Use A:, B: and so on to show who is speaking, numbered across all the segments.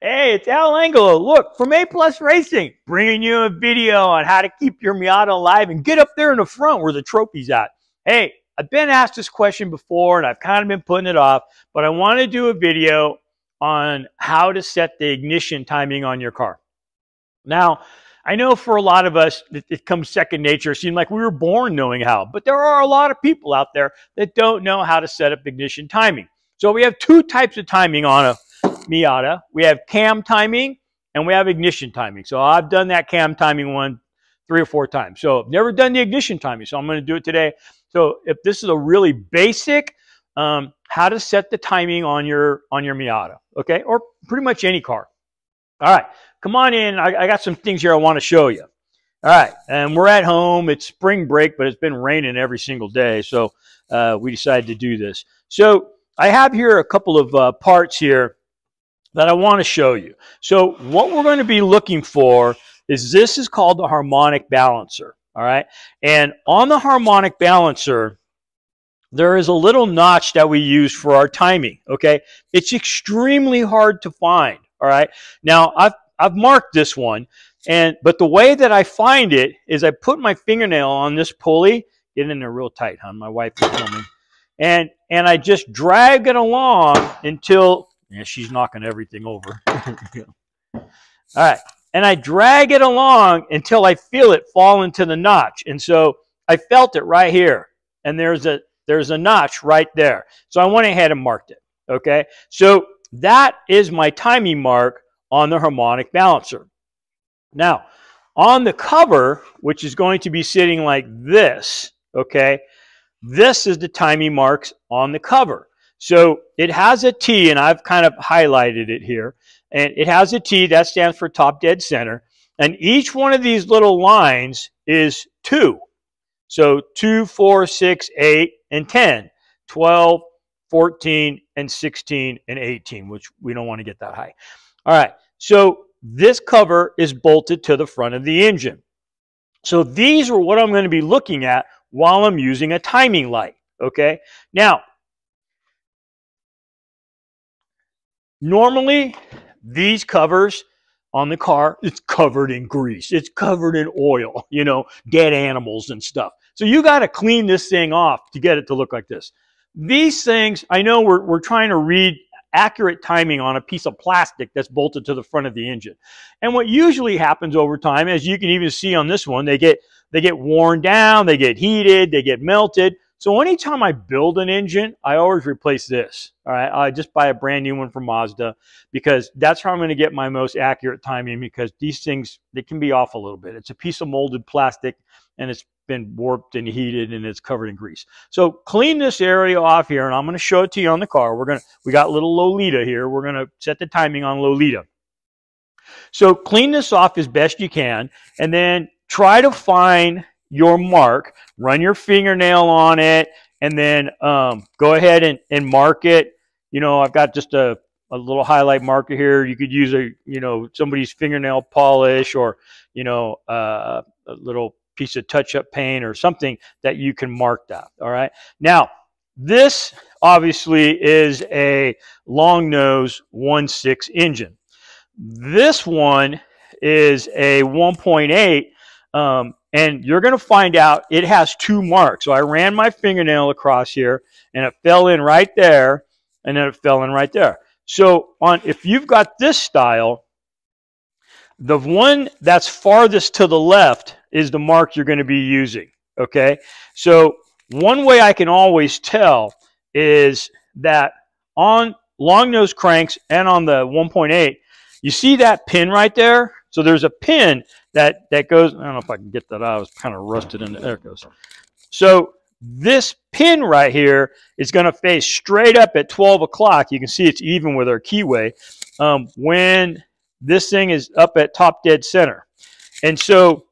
A: Hey, it's Al Angelo. Look, from A Plus Racing, bringing you a video on how to keep your Miata alive and get up there in the front where the trophy's at. Hey, I've been asked this question before and I've kind of been putting it off, but I want to do a video on how to set the ignition timing on your car. Now, I know for a lot of us, it comes second nature. It seems like we were born knowing how, but there are a lot of people out there that don't know how to set up ignition timing. So we have two types of timing on a Miata. We have cam timing and we have ignition timing. So I've done that cam timing one 3 or 4 times. So I've never done the ignition timing, so I'm going to do it today. So if this is a really basic, how to set the timing on your Miata, okay, or pretty much any car. All right, come on in. I got some things here I want to show you. All right, and we're at home. It's spring break, but it's been raining every single day, so we decided to do this. So I have here a couple of parts here that I want to show you. So what we're going to be looking for is this is called the harmonic balancer, all right? And on the harmonic balancer, there is a little notch that we use for our timing, okay? It's extremely hard to find, all right? Now, I've marked this one, but the way that I find it is I put my fingernail on this pulley, get in there real tight, hon, my wife is filming, and I just drag it along until, yeah, she's knocking everything over. All right, and I drag it along until I feel it fall into the notch. And so I felt it right here, and there's a notch right there. So I went ahead and marked it, okay? So that is my timing mark on the harmonic balancer. Now, on the cover, which is going to be sitting like this, okay, this is the timing marks on the cover. So it has a T, and I've kind of highlighted it here. And it has a T, that stands for top dead center. And each one of these little lines is 2. So 2, 4, 6, 8, and 10, 12, 14, and 16, and 18, which we don't want to get that high. All right, so this cover is bolted to the front of the engine. So these are what I'm going to be looking at while I'm using a timing light, okay? Now, normally, these covers on the car, it's covered in grease. It's covered in oil, you know, dead animals and stuff. So you got to clean this thing off to get it to look like this. These things, I know we're trying to read accurate timing on a piece of plastic that's bolted to the front of the engine. And what usually happens over time, as you can even see on this one, they get worn down, they get heated, they get melted. So anytime I build an engine, I always replace this, all right? I just buy a brand new one from Mazda because that's how I'm going to get my most accurate timing, because these things, they can be off a little bit. It's a piece of molded plastic and it's been warped and heated and it's covered in grease. So clean this area off here, and I'm going to show it to you on the car. We got little Lolita here. We're going to set the timing on Lolita. So clean this off as best you can, and then try to find your mark, run your fingernail on it, and then go ahead and mark it. You know, I've got just a little highlight marker here. You could use somebody's fingernail polish, or, a little piece of touch-up paint or something that you can mark that, all right? Now, this obviously is a long nose 1.6 engine. This one is a 1.8, and you're going to find out it has 2 marks. So I ran my fingernail across here, and it fell in right there, and then it fell in right there. So if you've got this style, the one that's farthest to the left is the mark you're going to be using, okay? So one way I can always tell is that on long nose cranks and on the 1.8, you see that pin right there? So there's a pin that goes, I don't know if I can get that out. I was kind of rusted in there. It goes. So this pin right here is going to face straight up at 12 o'clock. You can see it's even with our keyway when this thing is up at top dead center. And so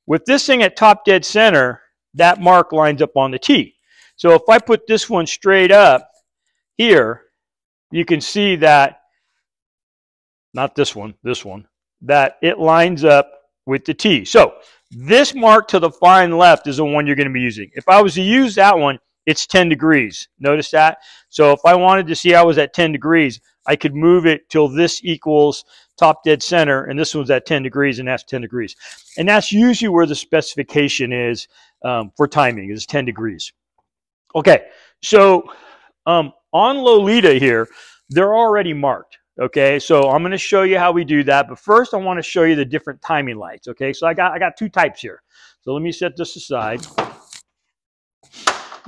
A: with this thing at top dead center, that mark lines up on the T. So if I put this one straight up here, you can see that, not this one, that it lines up with the T. So this mark to the far left is the one you're going to be using. If I was to use that one, it's 10 degrees. Notice that? So if I wanted to see I was at 10 degrees, I could move it till this equals top dead center, and this one's at 10 degrees, and that's 10 degrees. And that's usually where the specification is for timing, is 10 degrees. Okay, so on Lolita here, they're already marked. Okay, so I'm going to show you how we do that. But first, I want to show you the different timing lights. Okay, so I got two types here. So let me set this aside.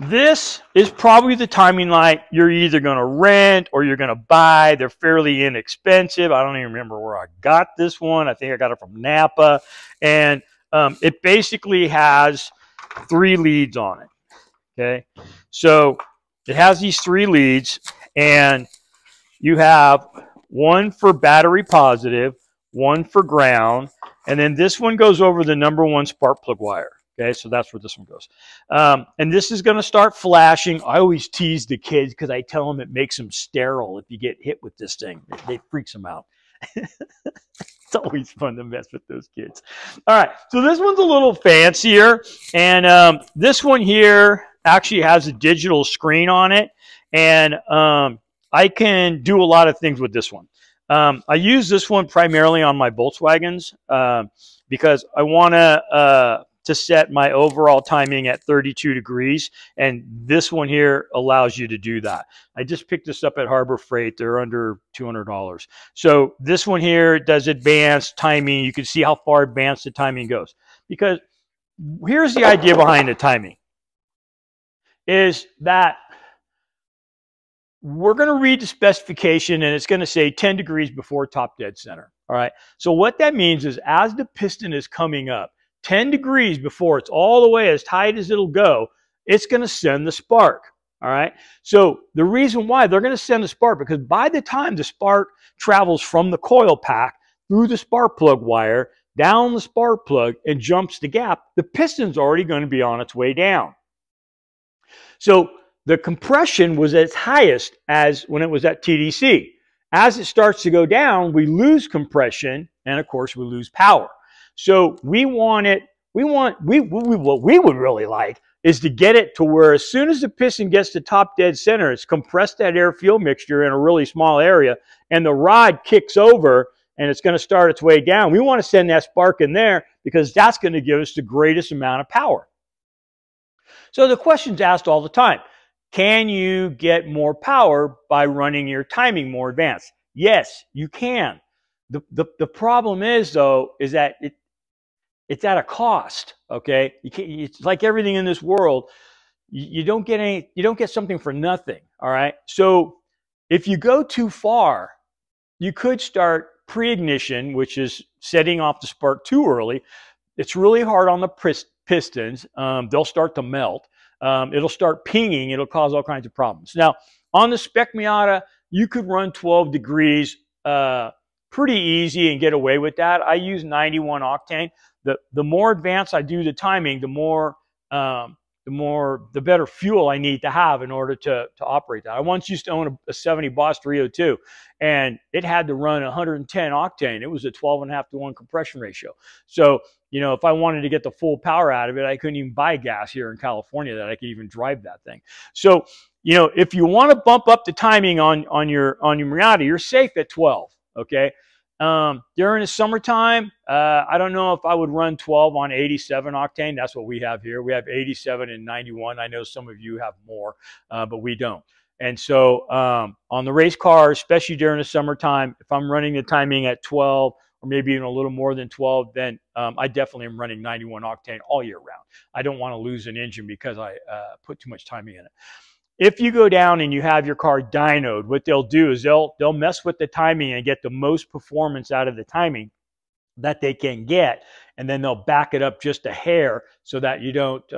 A: This is probably the timing light you're either going to rent or you're going to buy. They're fairly inexpensive. I don't even remember where I got this one. I think I got it from Napa. And it basically has 3 leads on it. Okay, so it has these 3 leads, and you have one for battery positive, one for ground, and then this one goes over the #1 spark plug wire. Okay, so that's where this one goes. And this is going to start flashing. I always tease the kids because I tell them it makes them sterile if you get hit with this thing. It freaks them out. It's always fun to mess with those kids. All right, so this one's a little fancier. And this one here actually has a digital screen on it. And I can do a lot of things with this one. I use this one primarily on my Volkswagens because I want to set my overall timing at 32 degrees. And this one here allows you to do that. I just picked this up at Harbor Freight. They're under $200. So this one here does advanced timing. You can see how far advanced the timing goes. Because here's the idea behind the timing, is that we're going to read the specification, and it's going to say 10 degrees before top dead center. All right. So what that means is as the piston is coming up, 10 degrees before it's all the way as tight as it'll go, it's going to send the spark. All right. So the reason why they're going to send the spark, because by the time the spark travels from the coil pack through the spark plug wire, down the spark plug, and jumps the gap, the piston's already going to be on its way down. So the compression was at its highest as when it was at TDC. As it starts to go down, we lose compression, and of course we lose power. So what we would really like is to get it to where as soon as the piston gets to top dead center, it's compressed that air fuel mixture in a really small area, and the rod kicks over and it's going to start its way down. We want to send that spark in there because that's going to give us the greatest amount of power. So the question's asked all the time, can you get more power by running your timing more advanced? Yes, you can. The problem is, though, is that it's at a cost. Okay, it's like everything in this world. You don't get something for nothing. All right. So if you go too far, you could start pre-ignition, which is setting off the spark too early. It's really hard on the pistons. They'll start to melt. It'll start pinging. It'll cause all kinds of problems. Now, on the Spec Miata, you could run 12 degrees pretty easy and get away with that. I use 91 octane. The more advanced I do the timing, the better fuel I need to have in order to operate that. I once used to own a 70 Boss 302, and it had to run 110 octane. It was a 12.5 to 1 compression ratio. So, you know, if I wanted to get the full power out of it, I couldn't even buy gas here in California that I could even drive that thing. So, you know, if you want to bump up the timing on your Miata, you're safe at 12. Okay. During the summertime, I don't know if I would run 12 on 87 octane. That's what we have here. We have 87 and 91. I know some of you have more, but we don't. And so on the race car, especially during the summertime, if I'm running the timing at 12 or maybe even a little more than 12, then I definitely am running 91 octane all year round. I don't want to lose an engine because I put too much timing in it. If you go down and you have your car dynoed, what they'll do is they'll mess with the timing and get the most performance out of the timing that they can get, and then they'll back it up just a hair so that you don't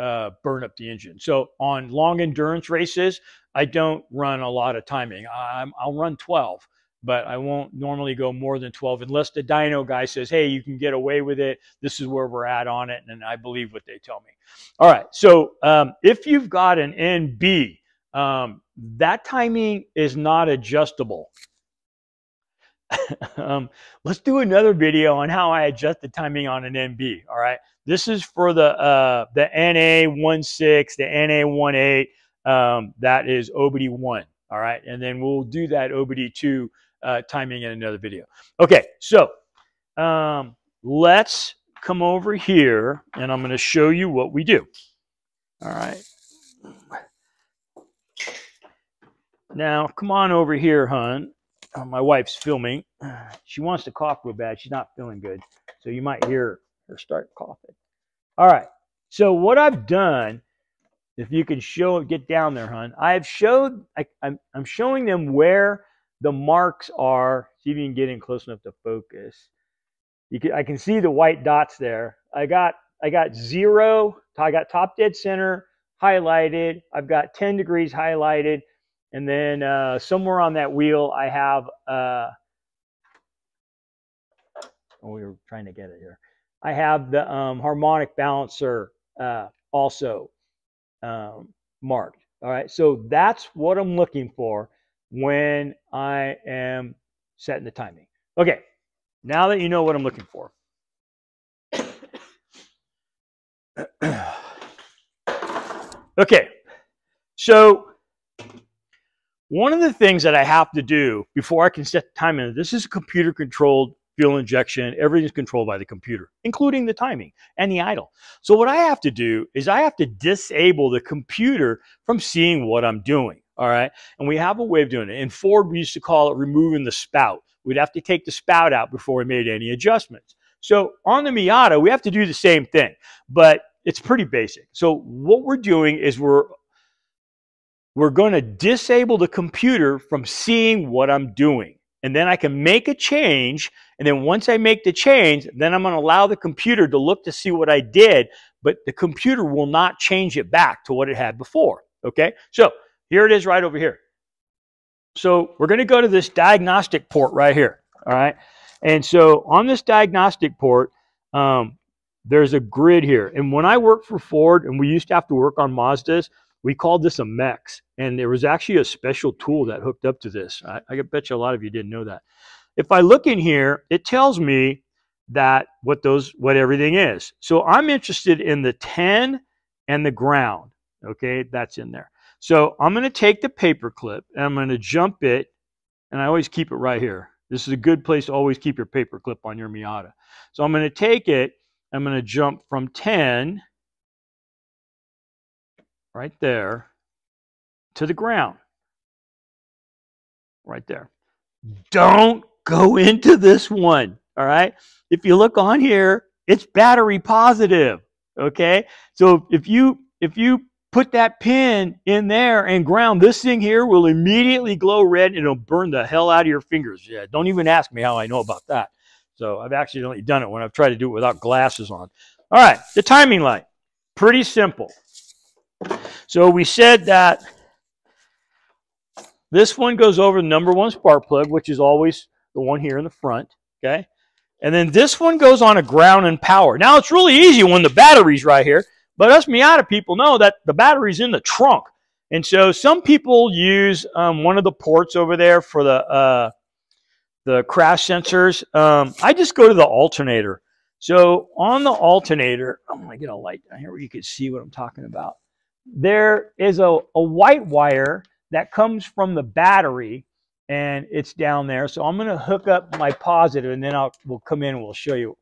A: burn up the engine. So on long endurance races, I don't run a lot of timing. I'll run 12, but I won't normally go more than 12 unless the dyno guy says, hey, you can get away with it. This is where we're at on it, and I believe what they tell me. All right, so if you've got an NB, that timing is not adjustable. Let's do another video on how I adjust the timing on an NB. All right, this is for the NA16, the NA18. that is OBD1. All right. And then we'll do that OBD2 timing in another video. Okay. So let's come over here and I'm going to show you what we do. All right. Now, come on over here, hon. My wife's filming. She wants to cough real bad. She's not feeling good. So you might hear her start coughing. All right. So what I've done, if you can show, get down there, hon. I'm showing them where the marks are. See if you can get in close enough to focus. I can see the white dots there. I got 0. I got top dead center highlighted. I've got 10 degrees highlighted. And then somewhere on that wheel, I have, we were trying to get it here. I have the harmonic balancer also marked. All right, so that's what I'm looking for when I am setting the timing. Okay, now that you know what I'm looking for. Okay, so one of the things that I have to do before I can set the timing, this is a computer controlled fuel injection. Everything's controlled by the computer, including the timing and the idle. So what I have to do is I have to disable the computer from seeing what I'm doing. All right. And we have a way of doing it. In Ford, we used to call it removing the spout. We'd have to take the spout out before we made any adjustments. So on the Miata, we have to do the same thing, but it's pretty basic. So what we're doing is we're going to disable the computer from seeing what I'm doing. And then I can make a change. And then once I make the change, then I'm going to allow the computer to look to see what I did, but the computer will not change it back to what it had before. Okay. So here it is right over here. So we're going to go to this diagnostic port right here. All right. And so on this diagnostic port, there's a grid here. And when I worked for Ford and we used to have to work on Mazdas, we called this a MX, and there was actually a special tool that hooked up to this. I bet you a lot of you didn't know that. If I look in here, it tells me that what everything is. So I'm interested in the 10 and the ground. Okay, that's in there. So I'm going to take the paper clip and I'm going to jump it, and I always keep it right here. This is a good place to always keep your paper clip on your Miata. So I'm going to take it, I'm going to jump from 10 right there to the ground right there. Don't go into this one. All right. If you look on here, it's battery positive. Okay. So if you put that pin in there and ground, this thing here will immediately glow red and it'll burn the hell out of your fingers. Yeah. Don't even ask me how I know about that. So I've actually only done it when I've tried to do it without glasses on. All right. The timing light, pretty simple. So we said that this one goes over the #1 spark plug, which is always the one here in the front, okay? And then this one goes on a ground and power. Now, it's really easy when the battery's right here, but us Miata people know that the battery's in the trunk. And so some people use one of the ports over there for the crash sensors. I just go to the alternator. So on the alternator, I'm going to get a light down here where you can see what I'm talking about. There is a white wire that comes from the battery, and it's down there. So I'm going to hook up my positive, and then we'll come in and we'll show you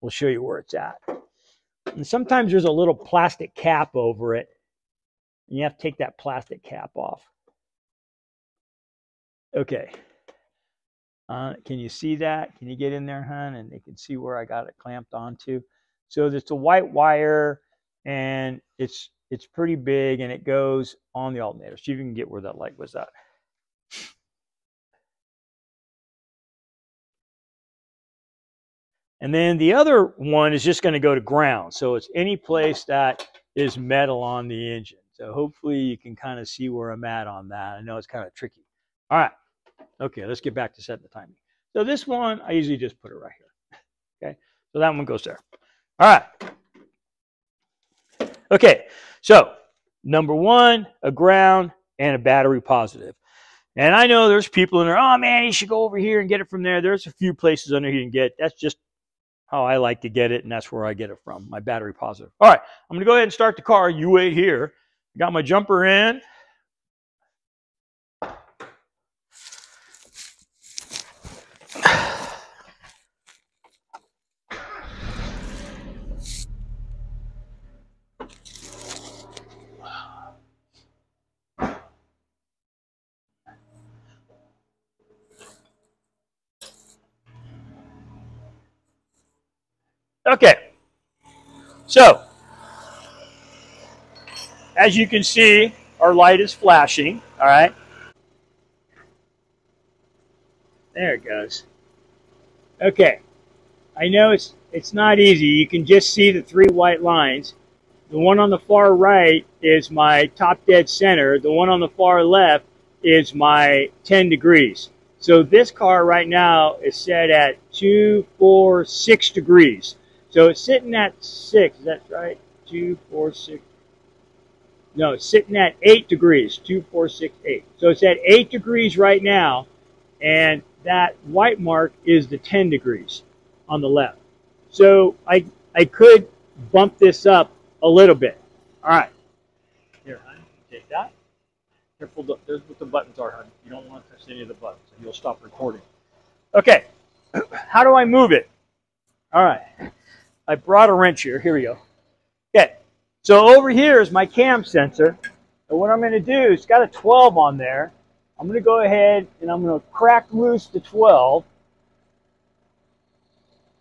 A: where it's at. And sometimes there's a little plastic cap over it, and you have to take that plastic cap off. Okay. Can you see that? Can you get in there, hon? And they can see where I got it clamped onto. So there's a white wire, and it's pretty big, and it goes on the alternator. See if you can get where that light was at. And then the other one is just going to go to ground. So it's any place that is metal on the engine. So hopefully you can kind of see where I'm at on that. I know it's kind of tricky. All right. Okay, let's get back to setting the timing. So this one, I usually just put it right here. Okay, so that one goes there. All right. Okay, so #1, a ground, and a battery positive. And I know there's people in there, oh man, you should go over here and get it from there. There's a few places under here you can get it. That's just how I like to get it, and that's where I get it from, my battery positive. All right, I'm going to go ahead and start the car. You wait here. Got my jumper in. Okay, so as you can see, our light is flashing, all right? There it goes. Okay, I know it's not easy. You can just see the 3 white lines. The one on the far right is my top dead center. The one on the far left is my 10 degrees. So this car right now is set at 2, 4, 6 degrees. So it's sitting at 6, is that right? 2, 4, 6. No, it's sitting at 8 degrees, 2, 4, 6, 8. So it's at 8 degrees right now, and that white mark is the 10 degrees on the left. So I could bump this up a little bit. All right. Here, honey, take that. Careful, there's what the buttons are, honey. You don't want to touch any of the buttons, and you'll stop recording. Okay, how do I move it? All right, I brought a wrench here. Here we go. Okay, so over here is my cam sensor. And what I'm going to do, it's got a 12 on there. I'm going to go ahead and I'm going to crack loose the 12.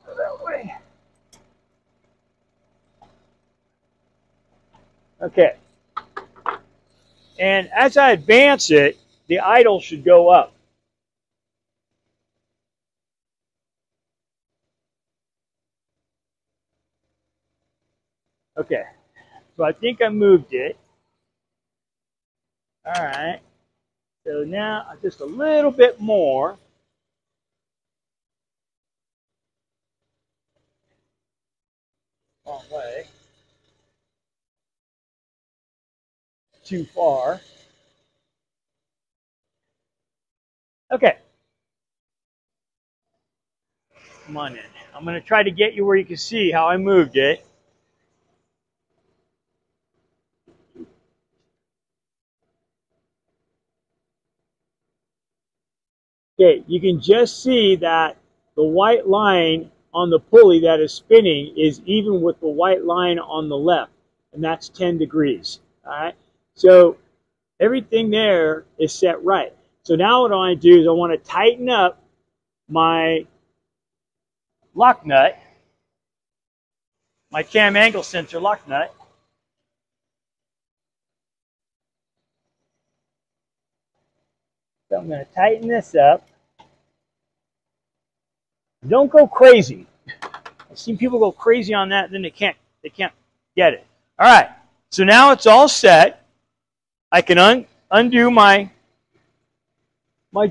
A: Go that way. Okay. And as I advance it, the idle should go up. Okay. So I think I moved it. All right. So now just a little bit more. Wrong way. Too far. Okay. Come on in. I'm going to try to get you where you can see how I moved it. Okay, you can just see that the white line on the pulley that is spinning is even with the white line on the left, and that's 10 degrees. All right, so everything there is set right. So now what I want to do is I want to tighten up my lock nut, my cam angle sensor lock nut. So I'm going to tighten this up. Don't go crazy. I've seen people go crazy on that, then they can't get it. All right, so now it's all set. I can undo my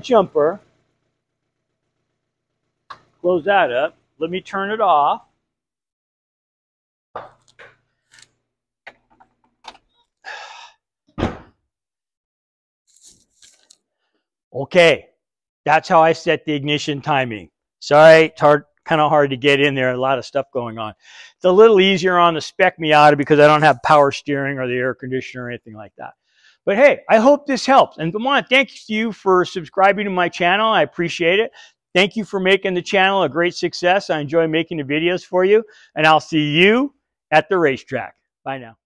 A: jumper. Close that up. Let me turn it off. Okay, that's how I set the ignition timing. Sorry, it's kind of hard to get in there. A lot of stuff going on. It's a little easier on the Spec Miata because I don't have power steering or the air conditioner or anything like that. But hey, I hope this helps. And I want to thank you for subscribing to my channel. I appreciate it. Thank you for making the channel a great success. I enjoy making the videos for you. And I'll see you at the racetrack. Bye now.